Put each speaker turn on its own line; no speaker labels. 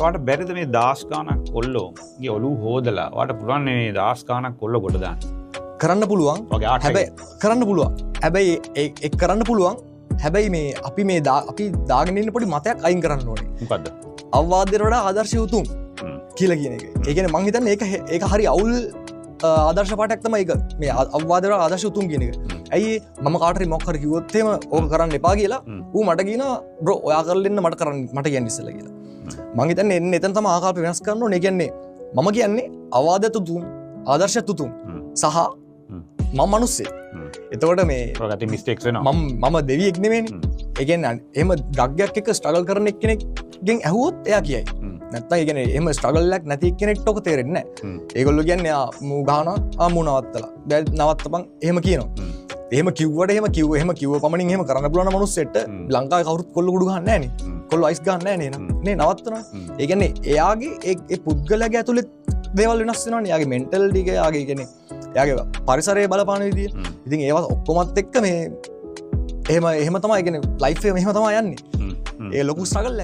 වාට බැරිද මේ දහස් ගාණක් කොල්ලෝ ගේ ඔලුව හොදලා වාට පුළුවන් මේ දහස් ගාණක් කොල්ලෝ ගොඩ දාන්න?
කරන්න පුළුවන්. හැබැයි කරන්න පුළුවන්. හැබැයි ඒක කරන්න පුළුවන්. හැබැයි මේ අපි දාගෙන ඉන්න පොඩි මතයක් අයින් කරන්න ඕනේ.
මොකද්ද?
අවවාදයට වඩා ආදර්ශය උතුම් කියලා කියන එක. ඒ කියන්නේ මං හිතන්නේ ඒක හරි අවුල් ආදර්ශ පාඩයක් තමයි ඒක. මේ අවවාදයට ආදර්ශය උතුම් කියන එක. ඇයි මම කාට හරි මොකක් හරි කිව්වොත් එහෙම ඕක කරන්න එපා කියලා ඌ මට කියනවා බ්‍රෝ ඔයා කරලා දෙන්න මට කියන්න ඉස්සෙල්ලා කියලා. මං හිතන්නේ එතන තමයි ආකල්ප වෙනස් කරන්න ඕනේ. ඒ කියන්නේ මම කියන්නේ අවවාදයට උතුම් ආදර්ශයට උතුම් සහ මම මිනිස්සෙක්. එතකොට මේ
ඔයගොල්ලෝ මිස්ටේක්ස් වෙනවා.
මම දෙවියෙක් නෙමෙයිනේ. ඒ කියන්නේ එහෙම ඩග්ගයක් එක්ක ස්ට්‍රගල් කරන එක්කෙනෙක්ගෙන් ඇහුවොත් එයා කියයි. නැත්තම් ඒ කියන්නේ එහෙම ස්ට්‍රගල් එකක් නැති එක්කෙනෙක්ට ඔක තේරෙන්නේ නැහැ. ඒගොල්ලෝ කියන්නේ ආ මූ ගහනවා මූ නවත්තලා. බෑ නවත්තපන් එහෙම කියනවා. එහෙම කිව්වට එහෙම කිව්ව පමණින් එහෙම කරන්න පුළුවන් මිනිස්සෙට ලංකාවේ කවුරුත් කොල්ල කුඩු ගහන්නේ නැහැ නේ. කොල්ල අයිස් ගහන්නේ නැහැ නේ නවත්තනවා. ඒ කියන්නේ එයාගේ ඒ පුද්ගලයාගේ ඇතුළේ දේවල් වෙනස් වෙනවානේ. එයාගේ මෙන්ටැලිටි එක එයාගේ කියන්නේ එයාගේ පරිසරයේ බලපාන විදිය. ඉතින් ඒවත් ඔක්කොමත් එක්ක මේ එහෙම තමයි කියන්නේ ලයිෆ් එක මෙහෙම තමයි යන්නේ. ඒ ලොකු ස්ට්‍රගල්